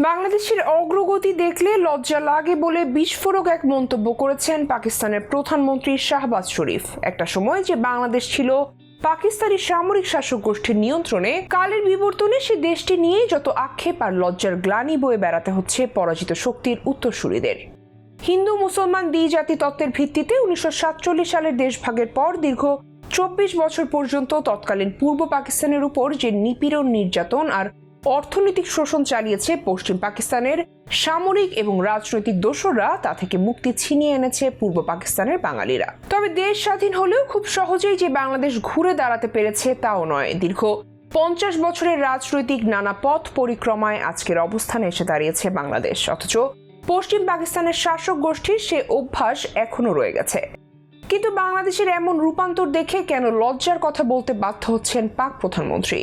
বাংলাদেশের অগ্রগতি দেখলে লজ্জা লাগে বলে বিস্ফোরক এক মন্তব্য করেছেন পাকিস্তানের প্রধানমন্ত্রী শাহবাজ শরীফ। একটা সময় যে বাংলাদেশ ছিল পাকিস্তানি সামরিক শাসক গোষ্ঠীর নিয়ন্ত্রণে, কালের বিবর্তনে সে দেশটি নিয়ে যত আক্ষেপ আর লজ্জার গ্লানি বয়ে বেড়াতে হচ্ছে পরাজিত শক্তির উত্তরসূরিদের। হিন্দু মুসলমান দ্বিজাতি তত্ত্বের ভিত্তিতে 1947 সালের দেশভাগের পর দীর্ঘ 24 বছর পর্যন্ত তৎকালীন পূর্ব পাকিস্তানের উপর যে নিপীড়ন, নির্যাতন আর অর্থনৈতিক শোষণ চালিয়েছে পশ্চিম পাকিস্তানের সামরিক এবং রাজনৈতিক দোসররা, তা থেকে মুক্তি ছিনিয়ে এনেছে পূর্ব পাকিস্তানের বাঙালিরা। তবে দেশ স্বাধীন হলেও খুব সহজেই যে বাংলাদেশ ঘুরে দাঁড়াতে পেরেছে তাও নয়। দীর্ঘ 50 বছরের রাজনৈতিক নানা পথ পরিক্রমায় আজকের অবস্থানে এসে দাঁড়িয়েছে বাংলাদেশ, অথচ পশ্চিম পাকিস্তানের শাসক গোষ্ঠীর সে অভ্যাস এখনো রয়ে গেছে। কিন্তু বাংলাদেশের এমন রূপান্তর দেখে কেন লজ্জার কথা বলতে বাধ্য হচ্ছেন পাক প্রধানমন্ত্রী?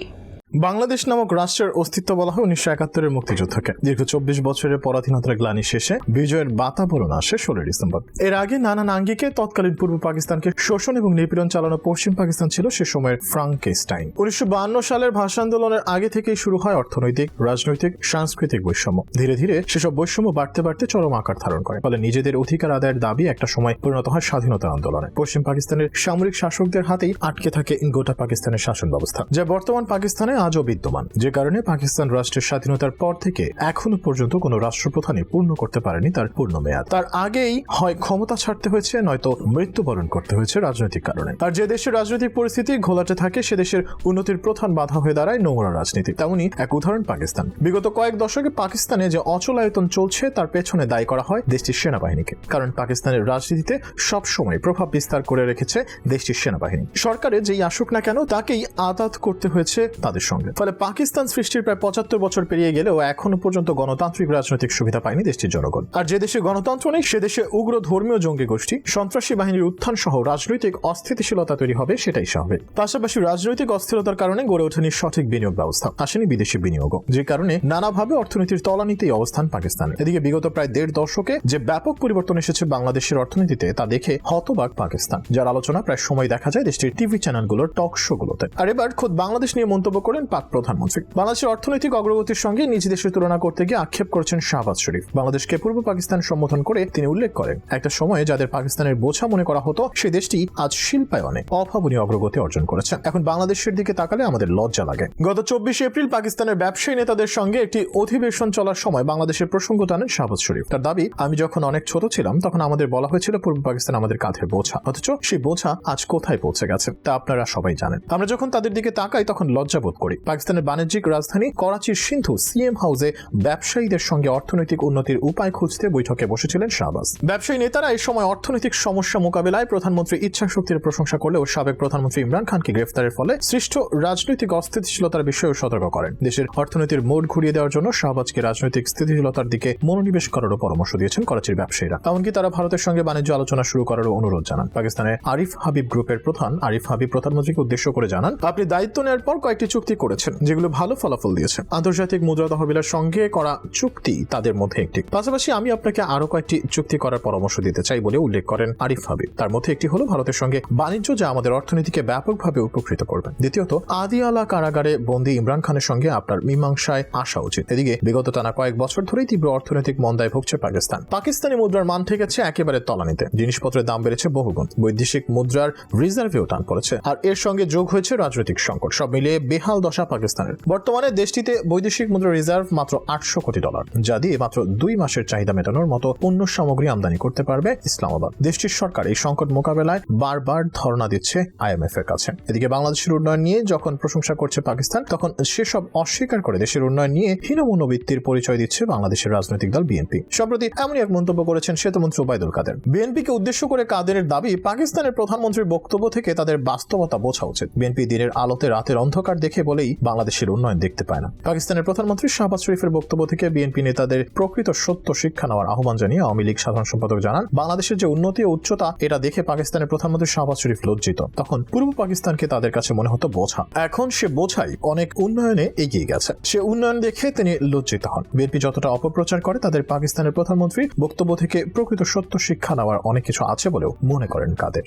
বাংলাদেশ নামক রাষ্ট্রের অস্তিত্ব বলা হয় 1971-এর মুক্তিযুদ্ধকে। দীর্ঘ 24 বছরের পরাধীনতার গ্লানি শেষে বিজয়ের বাতাবরণ আসে 16 ডিসেম্বর। এর আগে নানান আঙ্গিকে তৎকালীন পূর্ব পাকিস্তানকে শোষণ এবং নিপীড়ন চালানো পশ্চিম পাকিস্তান ছিল সে সময়ের ফ্রাঙ্কেস্টাইন। 1952 সালের ভাষা আন্দোলনের আগে থেকেই শুরু হয় অর্থনৈতিক, রাজনৈতিক, সাংস্কৃতিক বৈষম্য। ধীরে ধীরে সেসব বৈষম্য বাড়তে বাড়তে চরম আকার ধারণ করে। ফলে নিজেদের অধিকার আদায়ের দাবি একটা সময় পরিণত হয় স্বাধীনতা আন্দোলনে। পশ্চিম পাকিস্তানের সামরিক শাসকদের হাতেই আটকে থাকে গোটা পাকিস্তানের শাসন ব্যবস্থা, যা বর্তমান পাকিস্তানে আজও বিদ্যমান। যে কারণে পাকিস্তান রাষ্ট্রের স্বাধীনতার পর থেকে এখনো পর্যন্ত কোনো রাষ্ট্রপ্রধানই পূর্ণ করতে পারেনি তার পূর্ণ মেয়াদ। তার আগেই হয় ক্ষমতা ছাড়তে হয়েছে, নয়তো মৃত্যুবরণ করতে হয়েছে রাজনৈতিক কারণে। আর যে দেশের রাজনৈতিক পরিস্থিতি ঘোলাটে থাকে সে দেশের উন্নতির প্রধান বাধা হয়ে দাঁড়ায় নোংরা রাজনীতি। তেমনি এক উদাহরণ পাকিস্তান। বিগত কয়েক দশকে পাকিস্তানে যে অচলায়তন চলছে তার পেছনে দায়ী করা হয় দেশটির সেনাবাহিনীকে। কারণ পাকিস্তানের রাজনীতিতে সবসময় প্রভাব বিস্তার করে রেখেছে দেশটির সেনাবাহিনী। সরকারে যেই আসুক না কেন তাকেই আদাত করতে হয়েছে তাদের সঙ্গে। ফলে পাকিস্তান সৃষ্টির প্রায় 75 বছর পেরিয়ে গেলেও এখনো পর্যন্ত গণতান্ত্রিক রাজনৈতিক সুবিধা পায়নি দেশটির জনগণ। আর যে দেশে গণতন্ত্র নেই সে দেশে উগ্র ধর্মীয় জঙ্গি গোষ্ঠী, সন্ত্রাসী বাহিনীর উত্থান সহ রাজনৈতিক অস্থিতিশীলতা তৈরি হবে, সেটাই স্বাভাবিক। পাশাপাশি রাজনৈতিক অস্থিরতার কারণে গড়ে ওঠেনি সঠিক বিনিয়োগ ব্যবস্থা, আসেনি বিদেশি বিনিয়োগও, যে কারণে নানাভাবে অর্থনীতির তলানিতেই অবস্থান পাকিস্তানে। এদিকে বিগত প্রায় 1.5 দশকে যে ব্যাপক পরিবর্তন এসেছে বাংলাদেশের অর্থনীতিতে তা দেখে হতবাক পাকিস্তান, যার আলোচনা প্রায় সময় দেখা যায় দেশটির টিভি চ্যানেলগুলোর টক শোগুলোতে। আর এবার খোদ বাংলাদেশ নিয়ে মন্তব্য করেন পাক প্রধানমন্ত্রী। বাংলাদেশের অর্থনৈতিক অগ্রগতির সঙ্গে নিজ দেশের তুলনা করতে গিয়ে আক্ষেপ করেছেন শাহবাজ শরীফ। বাংলাদেশকে পূর্ব পাকিস্তান সম্বোধন করে তিনি উল্লেখ করেন, একটা সময়ে যাদের পাকিস্তানের বোঝা মনে করা হতো সে দেশটি আজ শিল্পায়নে অভাবনীয় অগ্রগতি অর্জন করেছে। এখন বাংলাদেশের দিকে তাকালে আমাদের লজ্জা লাগে। গত 24 এপ্রিল পাকিস্তানের ব্যবসায়ী নেতাদের সঙ্গে একটি অধিবেশন চলার সময় বাংলাদেশের প্রসঙ্গ টানেন শাহবাজ শরীফ। তার দাবি, আমি যখন অনেক ছোট ছিলাম তখন আমাদের বলা হয়েছিল পূর্ব পাকিস্তান আমাদের কাঁধের বোঝা, অথচ সেই বোঝা আজ কোথায় পৌঁছে গেছে তা আপনারা সবাই জানেন। আমরা যখন তাদের দিকে তাকাই তখন লজ্জা বোধ করি। পাকিস্তানের বাণিজ্যিক রাজধানী করাচির সিন্ধু সিএম হাউসে ব্যবসায়ীদের সঙ্গে অর্থনৈতিক উন্নতির উপায় খুঁজতে বৈঠকে বসেছিলেন শাহবাজ। ব্যবসায়ী নেতারা এই সময় অর্থনৈতিক সমস্যা মোকাবিলায় প্রধানমন্ত্রী ইচ্ছা শক্তির প্রশংসা করলেও সাবেক প্রধানমন্ত্রী ইমরান খানকে গ্রেফতারের ফলে সৃষ্ট রাজনৈতিক অস্থিতিশীলতার বিষয়েও সতর্ক করেন। দেশের অর্থনীতির মোড় ঘুরিয়ে দেওয়ার জন্য শাহবাজকে রাজনৈতিক স্থিতিশীলতার দিকে মনোনিবেশ করারও পরামর্শ দিয়েছেন করাচির ব্যবসায়ীরা। এমনকি তারা ভারতের সঙ্গে বাণিজ্য আলোচনা শুরু করারও অনুরোধ জানান। পাকিস্তানের আরিফ হাবিব গ্রুপের প্রধান আরিফ হাবিব প্রধানমন্ত্রীকে উদ্দেশ্য করে জানান, আপনি দায়িত্ব নেওয়ার পর কয়েকটি চুক্তি করেছেন যেগুলো ভালো ফলাফল দিয়েছে। আন্তর্জাতিক মুদ্রা তহবিলের সঙ্গে করা চুক্তি তাদের মধ্যে একটি। পাশাপাশি আমি আপনাকে আরো কয়েকটি চুক্তি করার পরামর্শ দিতে চাই বলে উল্লেখ করেন আরিফ হাবিব। তার মধ্যে একটি হলো ভারতের সঙ্গে বাণিজ্য, যা আমাদের অর্থনীতিকে ব্যাপকভাবে উপকৃত করবে। দ্বিতীয়ত, আদিয়ালা কারাগারে বন্দী ইমরান খানের সঙ্গে আপনার মীমাংসায় আসা উচিত। এদিকে বিগত টানা কয়েক বছর ধরেই তীব্র অর্থনৈতিক মন্দায় ভুগছে পাকিস্তান। পাকিস্তানি মুদ্রার মান ঠেকেছে একেবারে তলানিতে। জিনিসপত্রের দাম বেড়েছে বহুগুণ। বৈদেশিক মুদ্রার রিজার্ভেও টান পড়েছে। আর এর সঙ্গে যোগ হয়েছে রাজনৈতিক সংকট। সব মিলিয়ে বেহাল দশা পাকিস্তানের। বর্তমানে দেশটিতে বৈদেশিক মুদ্রা রিজার্ভ মাত্র $800 কোটি, যা দিয়ে মাত্র 2 মাসের চাহিদা মেটানোর মতো পণ্য সামগ্রী আমদানি করতে পারবে ইসলামাবাদ। দেশটির সরকার এই সংকট মোকাবেলায় বারবার ধর্ণা দিচ্ছে IMF এর কাছে। এদিকে বাংলাদেশের উন্নয়ন নিয়ে যখন প্রশংসা করছে পাকিস্তান, তখন সেসব অস্বীকার করে দেশের উন্নয়ন নিয়ে হীনমনোবৃত্তির পরিচয় দিচ্ছে বাংলাদেশের রাজনৈতিক দল বিএনপি। সম্প্রতি এমনই এক মন্তব্য করেছেন সেতুমন্ত্রী ওবায়দুল কাদের। বিএনপিকে উদ্দেশ্য করে কাদেরের দাবি, পাকিস্তানের প্রধানমন্ত্রীর বক্তব্য থেকে তাদের বাস্তবতা বোঝা উচিত। বিএনপি দিনের আলোতে রাতের অন্ধকার দেখে বলেই বাংলাদেশের উন্নয়ন দেখতে পায় না। পাকিস্তানের প্রধানমন্ত্রী শাহবাজ শরীফের বক্তব্য থেকে বিএনপি নেতাদের প্রকৃত সত্য শিক্ষা নেওয়ার আহ্বান জানিয়ে আওয়ামী লীগ সাধারণ সম্পাদক জানান, বাংলাদেশের যে উন্নতি ও উচ্চতা এটা দেখে পাকিস্তানের প্রধানমন্ত্রী শাহবাজ শরীফ লজ্জিত। তখন পূর্ব পাকিস্তানকে তাদের কাছে মনে হতো বোঝা। এখন সে বোঝাই অনেক উন্নয়নে এগিয়ে গেছে। সে উন্নয়ন দেখে তিনি লজ্জিত হন। বিএনপি যতটা অপপ্রচার করে তাদের পাকিস্তানের প্রধানমন্ত্রী বক্তব্য থেকে প্রকৃত সত্য শিক্ষা নেওয়ার অনেক কিছু আছে বলেও মনে করেন কাদের।